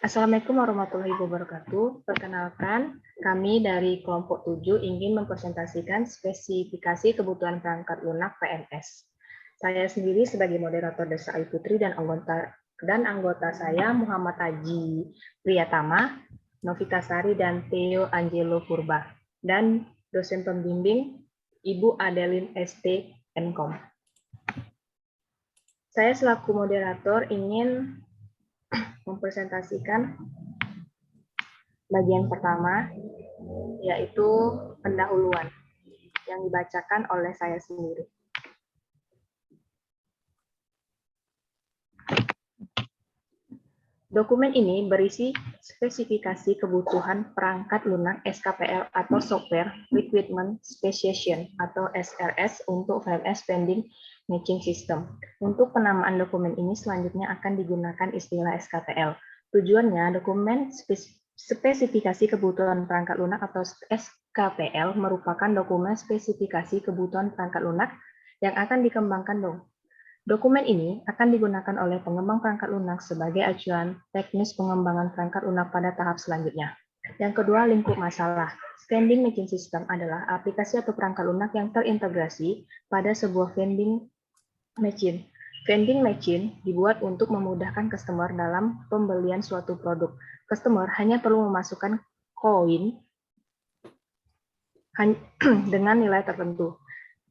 Assalamualaikum warahmatullahi wabarakatuh. Perkenalkan, kami dari kelompok 7 ingin mempresentasikan spesifikasi kebutuhan perangkat lunak PMS. Saya sendiri sebagai moderator Desa Ayu Putri dan anggota saya Muhammad Haji Priyatama, Novita Sari, dan Theo Angelo Purba, dan dosen pembimbing Ibu Adeline ST Mkom. Saya selaku moderator ingin mempresentasikan bagian pertama, yaitu pendahuluan yang dibacakan oleh saya sendiri. Dokumen ini berisi spesifikasi kebutuhan perangkat lunak SKPL atau Software Requirement Specification atau SRS untuk VMS Vending Matching System. Untuk penamaan dokumen ini selanjutnya akan digunakan istilah SKPL. Tujuannya, dokumen spesifikasi kebutuhan perangkat lunak atau SKPL merupakan dokumen spesifikasi kebutuhan perangkat lunak yang akan dikembangkan Dokumen ini akan digunakan oleh pengembang perangkat lunak sebagai acuan teknis pengembangan perangkat lunak pada tahap selanjutnya. Yang kedua, lingkup masalah. Vending Machine System adalah aplikasi atau perangkat lunak yang terintegrasi pada sebuah vending machine. Vending machine dibuat untuk memudahkan customer dalam pembelian suatu produk. Customer hanya perlu memasukkan koin dengan nilai tertentu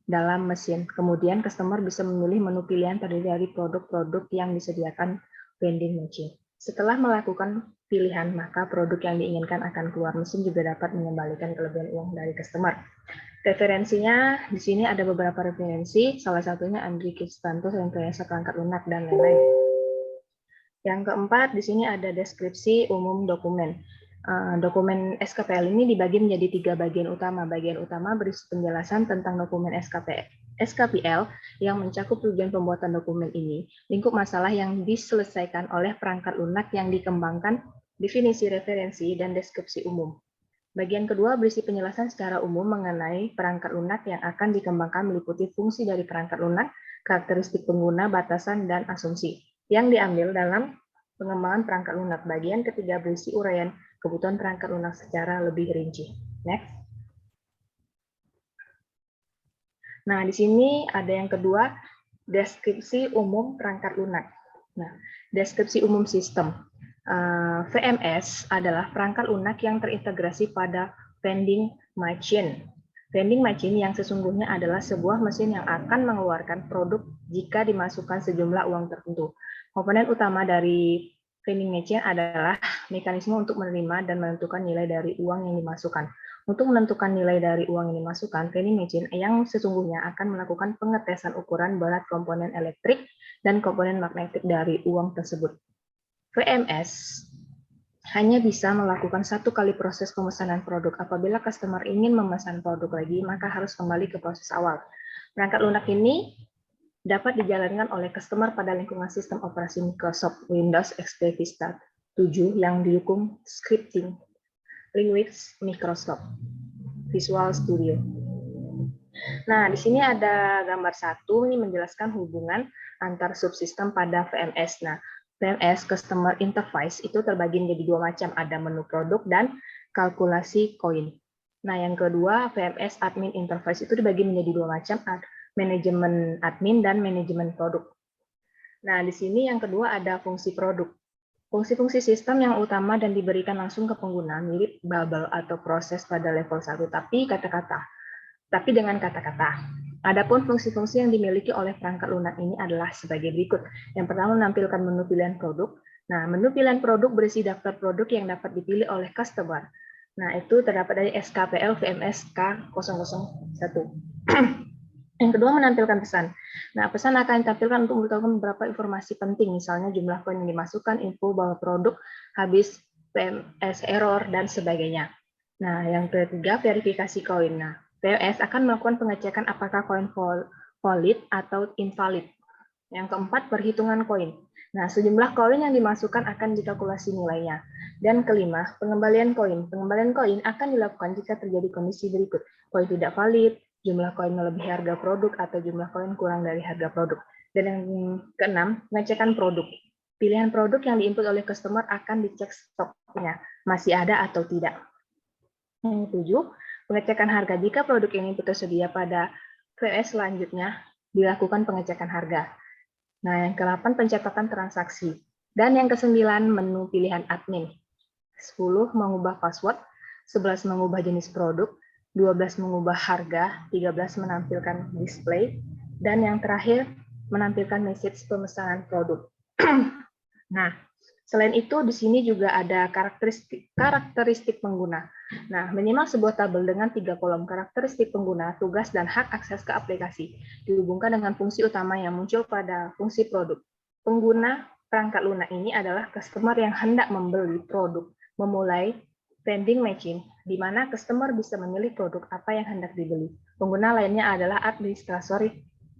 dalam mesin. Kemudian customer bisa memilih menu pilihan terdiri dari produk-produk yang disediakan vending machine. Setelah melakukan pilihan, maka produk yang diinginkan akan keluar. Mesin juga dapat mengembalikan kelebihan uang dari customer. Referensinya di sini ada beberapa referensi, salah satunya Andri Kristanto, Rekayasa Perangkat Lunak, dan lain-lain. Yang keempat, di sini ada deskripsi umum dokumen. Dokumen SKPL ini dibagi menjadi 3 bagian utama. Bagian utama berisi penjelasan tentang dokumen SKPL yang mencakup tujuan pembuatan dokumen ini, lingkup masalah yang diselesaikan oleh perangkat lunak yang dikembangkan, definisi referensi, dan deskripsi umum. Bagian kedua berisi penjelasan secara umum mengenai perangkat lunak yang akan dikembangkan meliputi fungsi dari perangkat lunak, karakteristik pengguna, batasan, dan asumsi yang diambil dalam pengembangan perangkat lunak. Bagian ketiga berisi uraian kebutuhan perangkat lunak secara lebih rinci. Next. Nah, di sini ada yang kedua, deskripsi umum perangkat lunak. Nah, deskripsi umum sistem. VMS adalah perangkat lunak yang terintegrasi pada vending machine. Vending machine yang sesungguhnya adalah sebuah mesin yang akan mengeluarkan produk jika dimasukkan sejumlah uang tertentu. Komponen utama dari vending machine adalah mekanisme untuk menerima dan menentukan nilai dari uang yang dimasukkan. Untuk menentukan nilai dari uang yang dimasukkan, vending machine yang sesungguhnya akan melakukan pengetesan ukuran berat komponen elektrik dan komponen magnetik dari uang tersebut. VMS hanya bisa melakukan 1 kali proses pemesanan produk. Apabila customer ingin memesan produk lagi, maka harus kembali ke proses awal. Perangkat lunak ini dapat dijalankan oleh customer pada lingkungan sistem operasi Microsoft Windows XP Vista 7 yang didukung scripting language Microsoft Visual Studio. Nah, di sini ada gambar 1, ini menjelaskan hubungan antar subsistem pada VMS. Nah, VMS Customer Interface itu terbagi menjadi 2 macam, ada menu produk dan kalkulasi koin. Nah, yang kedua, VMS Admin Interface itu dibagi menjadi 2 macam, manajemen admin dan manajemen produk. Nah, di sini yang kedua ada fungsi produk. Fungsi-fungsi sistem yang utama dan diberikan langsung ke pengguna mirip bubble atau proses pada level 1, tapi dengan kata-kata. Adapun fungsi-fungsi yang dimiliki oleh perangkat lunak ini adalah sebagai berikut. Yang pertama, menampilkan menu pilihan produk. Nah, menu pilihan produk berisi daftar produk yang dapat dipilih oleh customer. Nah, itu terdapat dari SKPL VMS K001. Yang kedua, menampilkan pesan. Nah, pesan akan ditampilkan untuk memberitahukan beberapa informasi penting, misalnya jumlah koin yang dimasukkan, info bahwa produk habis, PMS error, dan sebagainya. Nah, yang ketiga, verifikasi koin. Nah, PMS akan melakukan pengecekan apakah koin valid atau invalid. Yang keempat, perhitungan koin. Nah, sejumlah koin yang dimasukkan akan dikalkulasi nilainya. Dan kelima, pengembalian koin. Pengembalian koin akan dilakukan jika terjadi kondisi berikut. Koin tidak valid, jumlah koin melebihi harga produk, atau jumlah koin kurang dari harga produk. Dan yang keenam, pengecekan produk. Pilihan produk yang diinput oleh customer akan dicek stoknya, masih ada atau tidak. Yang ketujuh, pengecekan harga. Jika produk ini tersedia pada VMS selanjutnya, dilakukan pengecekan harga. Nah, yang ke-8, pencatatan transaksi. Dan yang ke-9, menu pilihan admin. 10, mengubah password. 11, mengubah jenis produk. 12, mengubah harga. 13, menampilkan display. Dan yang terakhir, menampilkan message pemesanan produk. Nah, selain itu, di sini juga ada karakteristik pengguna. Nah, menyimak sebuah tabel dengan 3 kolom karakteristik pengguna, tugas, dan hak akses ke aplikasi, dihubungkan dengan fungsi utama yang muncul pada fungsi produk. Pengguna perangkat lunak ini adalah customer yang hendak membeli produk, memulai vending machine, di mana customer bisa memilih produk apa yang hendak dibeli. Pengguna lainnya adalah administrator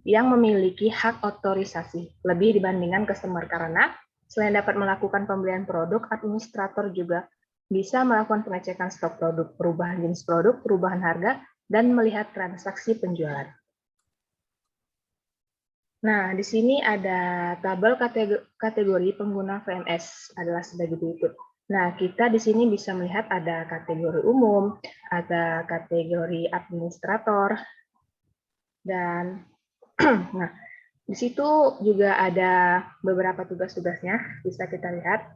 yang memiliki hak otorisasi, lebih dibandingkan customer karena selain dapat melakukan pembelian produk, administrator juga bisa melakukan pengecekan stok produk, perubahan jenis produk, perubahan harga, dan melihat transaksi penjualan. Nah, di sini ada tabel kategori pengguna VMS adalah sebagai berikut. Nah, kita di sini bisa melihat ada kategori umum, ada kategori administrator, dan nah, di situ juga ada beberapa tugas-tugasnya, bisa kita lihat.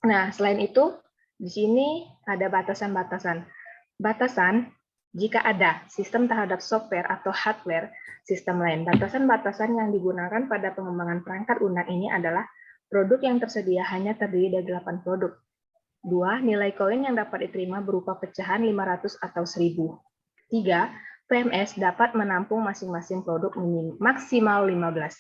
Nah, selain itu, di sini ada batasan-batasan. Batasan jika ada sistem terhadap software atau hardware sistem lain. Batasan-batasan yang digunakan pada pengembangan perangkat lunak ini adalah produk yang tersedia hanya terdiri dari 8 produk. 2. Nilai koin yang dapat diterima berupa pecahan 500 atau 1000. 3. VMS dapat menampung masing-masing produk maksimal 15.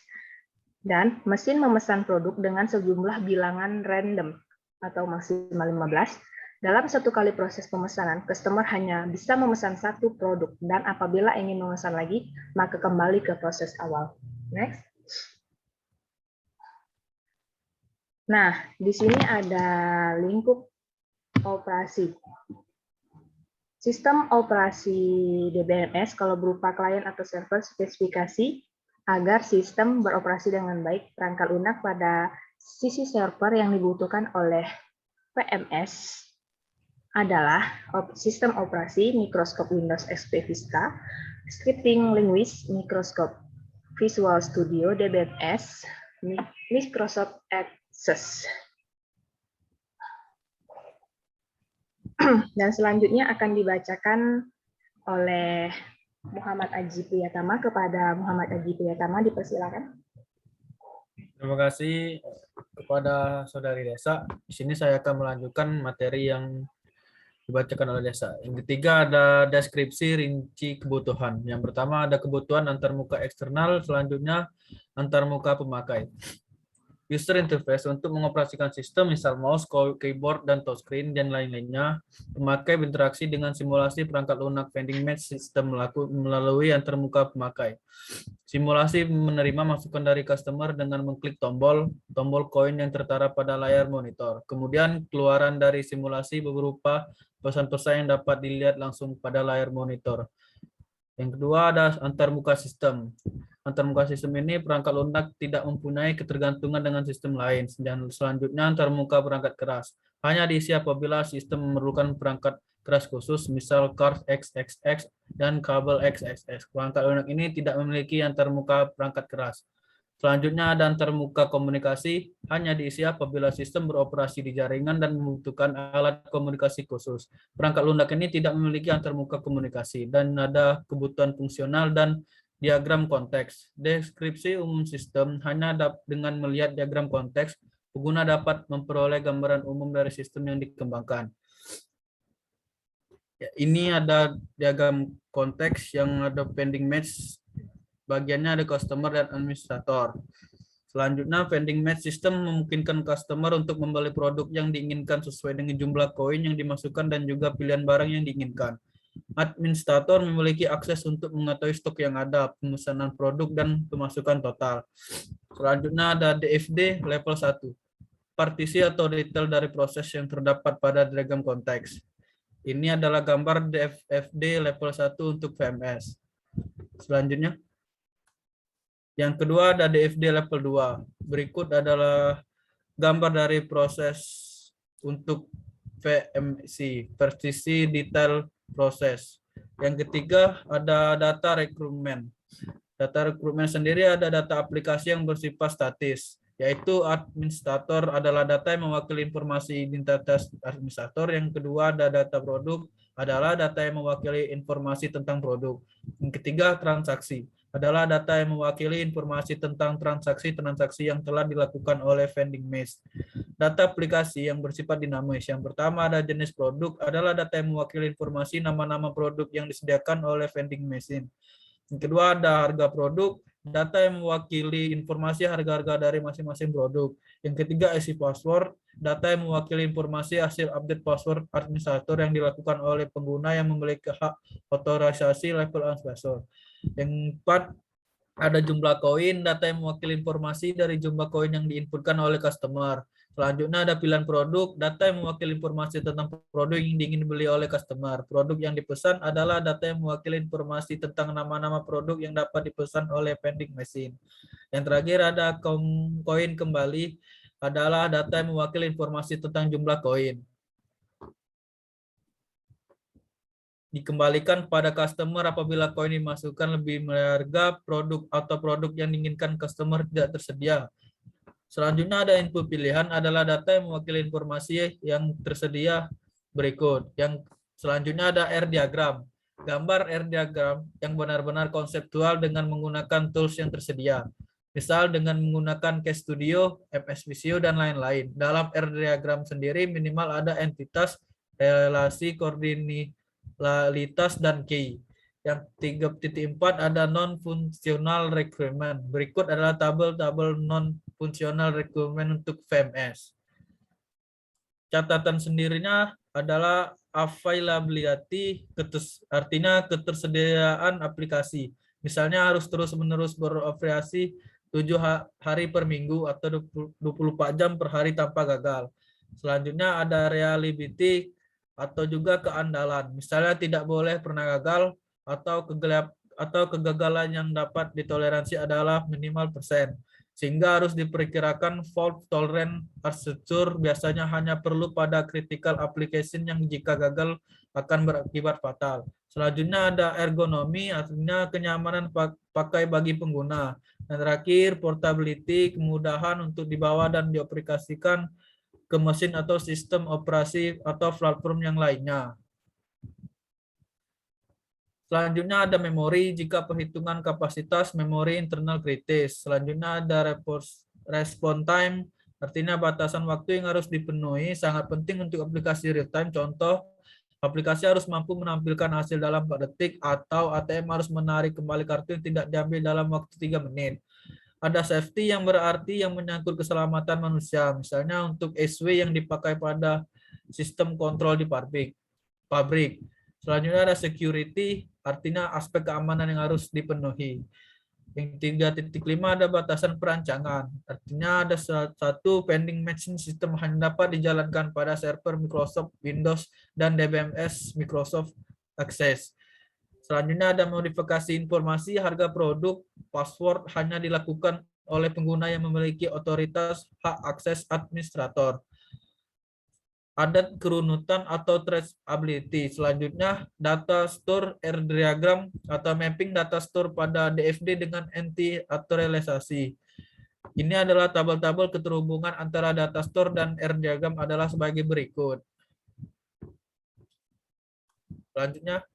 Dan mesin memesan produk dengan sejumlah bilangan random atau maksimal 15. Dalam satu kali proses pemesanan, customer hanya bisa memesan satu produk, dan apabila ingin memesan lagi, maka kembali ke proses awal. Next. Nah, di sini ada lingkup operasi. Sistem operasi DBMS kalau berupa klien atau server spesifikasi agar sistem beroperasi dengan baik perangkat lunak pada sisi server yang dibutuhkan oleh VMS adalah sistem operasi Microsoft Windows XP Vista, scripting language Microsoft Visual Studio DBMS, Microsoft Access. Dan selanjutnya akan dibacakan oleh Muhammad Aji Priyatama. Kepada Muhammad Aji Priyatama, dipersilakan. Terima kasih kepada Saudari Desa. Di sini saya akan melanjutkan materi yang dibacakan oleh Desa. Yang ketiga ada deskripsi rinci kebutuhan. Yang pertama ada kebutuhan antarmuka eksternal, selanjutnya antarmuka pemakai. User interface untuk mengoperasikan sistem, misal mouse, keyboard, dan touchscreen, dan lain-lainnya. Pemakai berinteraksi dengan simulasi perangkat lunak vending machine sistem melalui antarmuka pemakai. Simulasi menerima masukan dari customer dengan mengklik tombol koin yang tertara pada layar monitor. Kemudian keluaran dari simulasi berupa pesan-pesan yang dapat dilihat langsung pada layar monitor. Yang kedua ada antarmuka sistem. Antarmuka sistem ini perangkat lunak tidak mempunyai ketergantungan dengan sistem lain. Dan selanjutnya antarmuka perangkat keras. Hanya diisi apabila sistem memerlukan perangkat keras khusus, misal card XXX dan kabel XXX. Perangkat lunak ini tidak memiliki antarmuka perangkat keras. Selanjutnya ada antarmuka komunikasi, hanya diisi apabila sistem beroperasi di jaringan dan membutuhkan alat komunikasi khusus. Perangkat lunak ini tidak memiliki antarmuka komunikasi, dan ada kebutuhan fungsional dan diagram konteks. Deskripsi umum sistem, hanya dengan melihat diagram konteks, pengguna dapat memperoleh gambaran umum dari sistem yang dikembangkan. Ya, ini ada diagram konteks yang ada vending match, bagiannya ada customer dan administrator. Selanjutnya, vending match system memungkinkan customer untuk membeli produk yang diinginkan sesuai dengan jumlah koin yang dimasukkan dan juga pilihan barang yang diinginkan. Administrator memiliki akses untuk mengetahui stok yang ada, pemesanan produk, dan pemasukan total. Selanjutnya ada DFD level 1. Partisi atau detail dari proses yang terdapat pada diagram konteks. Ini adalah gambar DFD level 1 untuk VMS. Selanjutnya. Yang kedua ada DFD level 2. Berikut adalah gambar dari proses untuk VMC, versi detail proses. Yang ketiga ada data rekrutmen. Data rekrutmen sendiri ada data aplikasi yang bersifat statis, yaitu administrator adalah data yang mewakili informasi identitas administrator. Yang kedua ada data produk, adalah data yang mewakili informasi tentang produk. Yang ketiga transaksi, adalah data yang mewakili informasi tentang transaksi-transaksi yang telah dilakukan oleh vending machine. Data aplikasi yang bersifat dinamis. Yang pertama ada jenis produk, adalah data yang mewakili informasi nama-nama produk yang disediakan oleh vending machine. Yang kedua ada harga produk, data yang mewakili informasi harga-harga dari masing-masing produk. Yang ketiga isi password, data yang mewakili informasi hasil update password administrator yang dilakukan oleh pengguna yang memiliki hak otorisasi level password. Yang keempat ada jumlah koin, data yang mewakili informasi dari jumlah koin yang diinputkan oleh customer. Selanjutnya ada pilihan produk, data yang mewakili informasi tentang produk yang ingin dibeli oleh customer. Produk yang dipesan adalah data yang mewakili informasi tentang nama-nama produk yang dapat dipesan oleh vending machine. Yang terakhir ada koin kembali, adalah data yang mewakili informasi tentang jumlah koin. Dikembalikan pada customer apabila koin dimasukkan lebih berharga produk atau produk yang diinginkan customer tidak tersedia. Selanjutnya ada input pilihan, adalah data yang mewakili informasi yang tersedia berikut. Yang selanjutnya ada R diagram. Gambar R diagram yang benar-benar konseptual dengan menggunakan tools yang tersedia. Misal dengan menggunakan Case Studio, MS Visio, dan lain-lain. Dalam R diagram sendiri minimal ada entitas, relasi, koordinalitas, dan key. Yang 3.4 ada non-functional requirement. Berikut adalah tabel-tabel non-functional requirement untuk VMS. Catatan sendirinya adalah availability, artinya ketersediaan aplikasi. Misalnya harus terus-menerus beroperasi 7 hari per minggu atau 24 jam per hari tanpa gagal. Selanjutnya ada reliability atau juga keandalan. Misalnya tidak boleh pernah gagal, atau kegagalan yang dapat ditoleransi adalah minimal persen, sehingga harus diperkirakan fault tolerant arsitektur biasanya hanya perlu pada critical application yang jika gagal akan berakibat fatal. Selanjutnya ada ergonomi, artinya kenyamanan pakai bagi pengguna. Dan terakhir portability, kemudahan untuk dibawa dan diaplikasikan ke mesin atau sistem operasi atau platform yang lainnya. Selanjutnya ada memori, jika perhitungan kapasitas memori internal kritis. Selanjutnya ada response time, artinya batasan waktu yang harus dipenuhi, sangat penting untuk aplikasi real time. Contoh, aplikasi harus mampu menampilkan hasil dalam 4 detik, atau ATM harus menarik kembali kartu yang tidak diambil dalam waktu 3 menit. Ada safety yang berarti yang menyangkut keselamatan manusia, misalnya untuk SW yang dipakai pada sistem kontrol di pabrik. Selanjutnya ada security, artinya aspek keamanan yang harus dipenuhi. Yang 3.5 ada batasan perancangan, artinya ada satu vending machine system hanya dapat dijalankan pada server Microsoft Windows dan DBMS Microsoft Access. Selanjutnya ada modifikasi informasi, harga produk, password hanya dilakukan oleh pengguna yang memiliki otoritas hak akses administrator. Ada kerunutan atau traceability. Selanjutnya data store R diagram atau mapping data store pada DFD dengan NT atau realisasi. Ini adalah tabel-tabel keterhubungan antara data store dan R diagram adalah sebagai berikut. Selanjutnya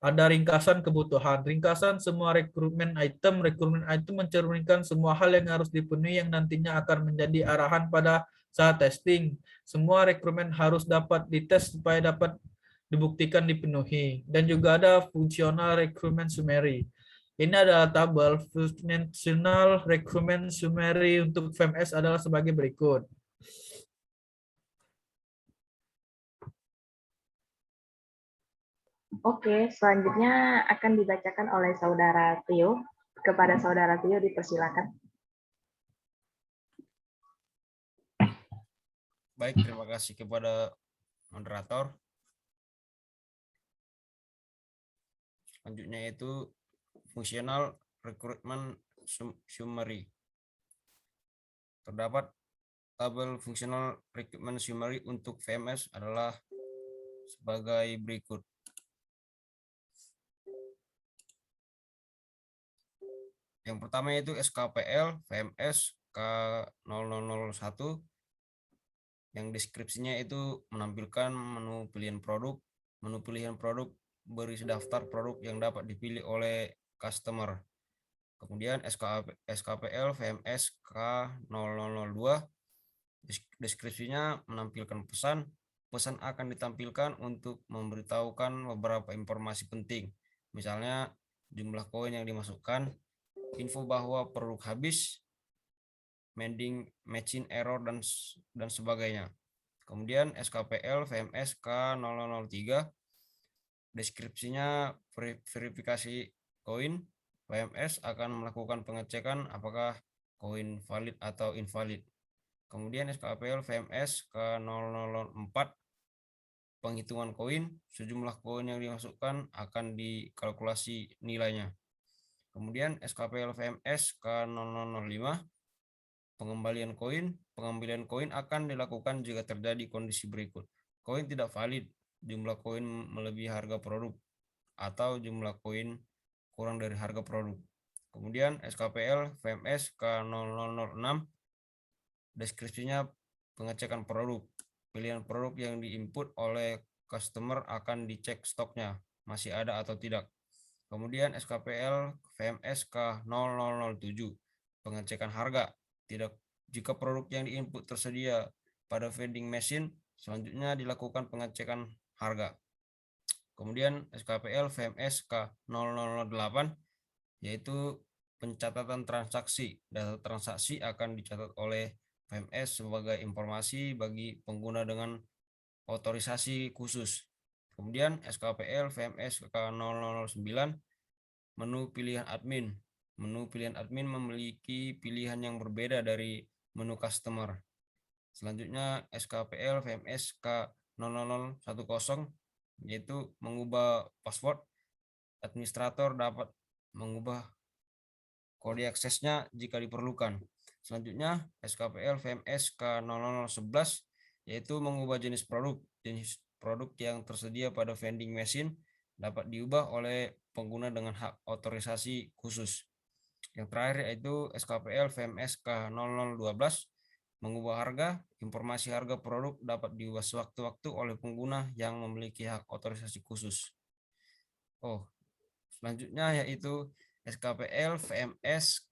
ada ringkasan kebutuhan. Ringkasan semua rekrutmen item. Rekrutmen item mencerminkan semua hal yang harus dipenuhi yang nantinya akan menjadi arahan pada saat testing. Semua rekrutmen harus dapat dites supaya dapat dibuktikan dipenuhi. Dan juga ada fungsional rekrutmen summary. Ini adalah tabel functional rekrutmen summary untuk VMS adalah sebagai berikut. Oke, selanjutnya akan dibacakan oleh Saudara Tio. Kepada Saudara Tio dipersilakan. Baik, terima kasih kepada moderator. Selanjutnya itu fungsional recruitment summary. Terdapat tabel functional requirement summary untuk VMS adalah sebagai berikut. Yang pertama yaitu SKPL VMS K0001 yang deskripsinya itu menampilkan menu pilihan produk. Menu pilihan produk berisi daftar produk yang dapat dipilih oleh customer. Kemudian SKPL VMS K0002 deskripsinya menampilkan pesan. Pesan akan ditampilkan untuk memberitahukan beberapa informasi penting. Misalnya jumlah koin yang dimasukkan, info bahwa produk habis, mending matching error dan sebagainya. Kemudian SKPL VMS K0003 deskripsinya verifikasi koin. VMS akan melakukan pengecekan apakah koin valid atau invalid. Kemudian SKPL VMS K004 penghitungan koin. Sejumlah koin yang dimasukkan akan dikalkulasi nilainya. Kemudian SKPL VMS K005 pengembalian koin. Pengembalian koin akan dilakukan jika terjadi kondisi berikut. Koin tidak valid, jumlah koin melebihi harga produk, atau jumlah koin kurang dari harga produk. Kemudian SKPL VMS K006 deskripsinya pengecekan produk. Pilihan produk yang diinput oleh customer akan dicek stoknya masih ada atau tidak. Kemudian SKPL VMS K0007 pengecekan harga. Jika produk yang diinput tersedia pada vending machine, selanjutnya dilakukan pengecekan harga. Kemudian SKPL VMS K0008 yaitu pencatatan transaksi. Data transaksi akan dicatat oleh VMS sebagai informasi bagi pengguna dengan otorisasi khusus. Kemudian SKPL VMS K009 menu pilihan admin. Menu pilihan admin memiliki pilihan yang berbeda dari menu customer. Selanjutnya SKPL VMS K0010 yaitu mengubah password. Administrator dapat mengubah kode aksesnya jika diperlukan. Selanjutnya SKPL VMS K0011 yaitu mengubah jenis produk. Jenis produk yang tersedia pada vending machine dapat diubah oleh pengguna dengan hak otorisasi khusus. Yang terakhir yaitu SKPL VMS K0012 mengubah harga. Informasi harga produk dapat diubah sewaktu-waktu oleh pengguna yang memiliki hak otorisasi khusus. Selanjutnya yaitu SKPL VMS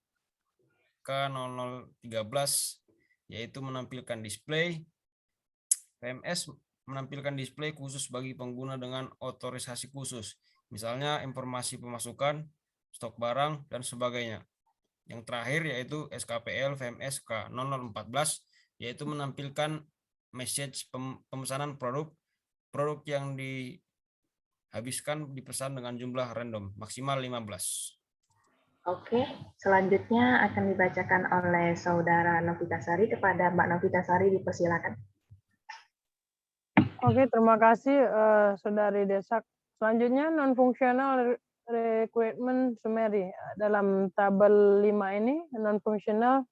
K0013 yaitu menampilkan display. VMS menampilkan display khusus bagi pengguna dengan otorisasi khusus. Misalnya informasi pemasukan, stok barang, dan sebagainya. Yang terakhir yaitu SKPL VMS K0014 yaitu menampilkan message pemesanan produk yang dihabiskan dipesan dengan jumlah random maksimal 15. Oke, selanjutnya akan dibacakan oleh Saudara Novitasari. Kepada Mbak Novitasari dipersilakan. Oke, terima kasih Saudari Desak. Selanjutnya non-functional requirement summary. Dalam tabel 5 ini non-functional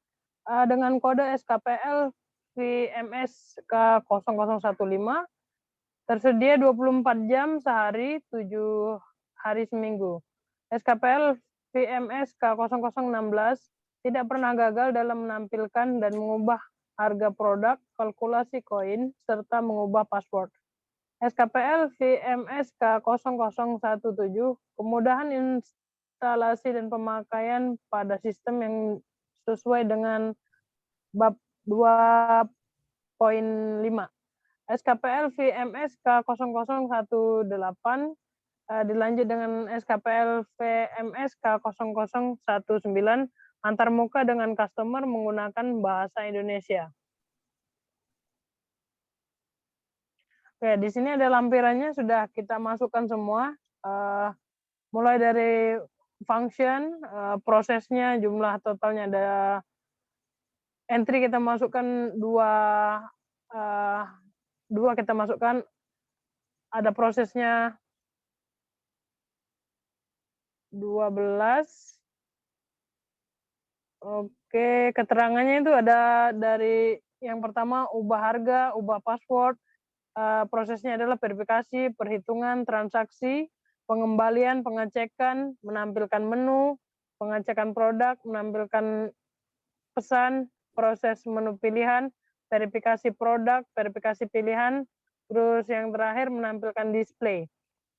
dengan kode SKPL VMS K0015 tersedia 24 jam sehari, 7 hari seminggu. SKPL VMS K0016 tidak pernah gagal dalam menampilkan dan mengubah harga produk, kalkulasi koin, serta mengubah password. SKPL VMS K0017 kemudahan instalasi dan pemakaian pada sistem yang sesuai dengan bab 2.5. SKPL VMS K0018 dilanjut dengan SKPL VMS K0019 antarmuka dengan customer menggunakan bahasa Indonesia. Oke, di sini ada lampirannya sudah kita masukkan semua, mulai dari function, prosesnya, jumlah totalnya ada entry kita masukkan dua kita masukkan, ada prosesnya 12, Oke, keterangannya itu ada dari yang pertama ubah harga, ubah password, prosesnya adalah verifikasi, perhitungan, transaksi, pengembalian, pengecekan, menampilkan menu, pengecekan produk, menampilkan pesan, proses menu pilihan, verifikasi produk, verifikasi pilihan, terus yang terakhir menampilkan display.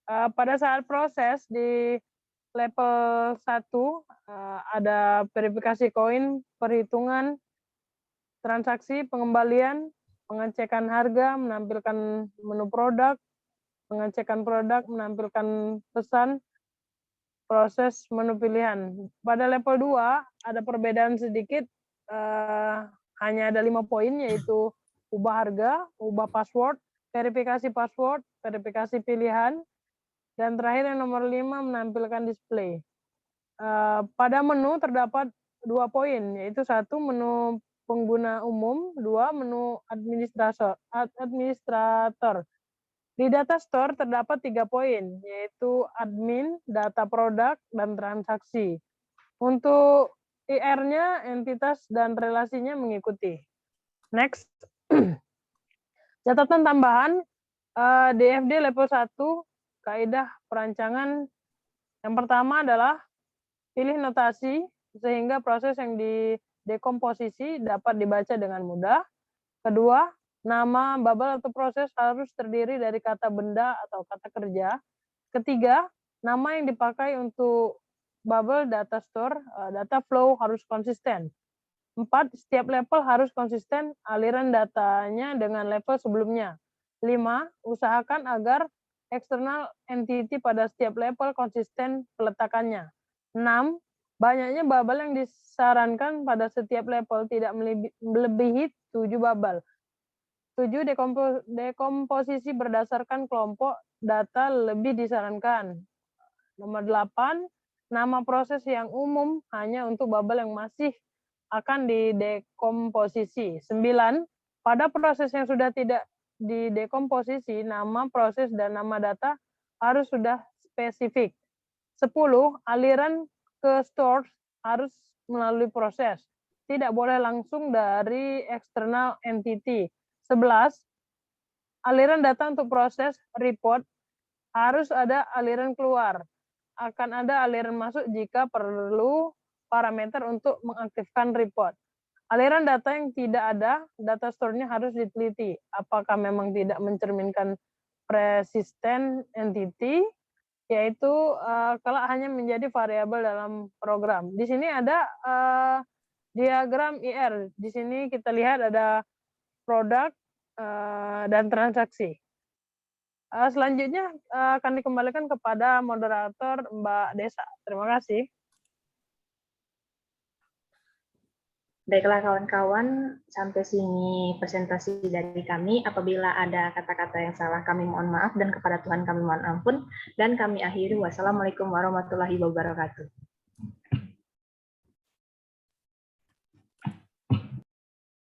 Pada saat proses di level 1 ada verifikasi koin, perhitungan, transaksi, pengembalian, pengecekan harga, menampilkan menu produk, pengecekan produk, menampilkan pesan, proses menu pilihan. Pada level 2 ada perbedaan sedikit, hanya ada 5 poin, yaitu ubah harga, ubah password, verifikasi pilihan, dan terakhir yang nomor 5 menampilkan display. Pada menu terdapat 2 poin, yaitu 1 menu pengguna umum, 2 menu administrator. Di data store terdapat 3 poin, yaitu admin, data produk, dan transaksi. Untuk IR-nya, entitas dan relasinya mengikuti. Next. Catatan tambahan, DFD level 1, kaidah perancangan yang pertama adalah pilih notasi sehingga proses yang didekomposisi dapat dibaca dengan mudah. Kedua, nama bubble atau proses harus terdiri dari kata benda atau kata kerja. Ketiga, nama yang dipakai untuk bubble data store, data flow harus konsisten. 4, setiap level harus konsisten aliran datanya dengan level sebelumnya. 5, usahakan agar external entity pada setiap level konsisten peletakannya. 6, banyaknya bubble yang disarankan pada setiap level tidak melebihi 7 bubble. 7, dekomposisi berdasarkan kelompok data lebih disarankan. Nomor 8, nama proses yang umum hanya untuk bubble yang masih akan didekomposisi. 9, pada proses yang sudah tidak didekomposisi, nama proses dan nama data harus sudah spesifik. 10, aliran ke store harus melalui proses. Tidak boleh langsung dari external entity. 11, aliran data untuk proses report harus ada aliran keluar. Akan ada aliran masuk jika perlu parameter untuk mengaktifkan report. Aliran data yang tidak ada, data store-nya harus diteliti. Apakah memang tidak mencerminkan persistent entity, yaitu kalau hanya menjadi variabel dalam program. Di sini ada diagram IR. Di sini kita lihat ada produk dan transaksi. Selanjutnya akan dikembalikan kepada moderator Mbak Desa. Terima kasih. Baiklah kawan-kawan, sampai sini presentasi dari kami. Apabila ada kata-kata yang salah, kami mohon maaf, dan kepada Tuhan kami mohon ampun. Dan kami akhiri, wassalamualaikum warahmatullahi wabarakatuh.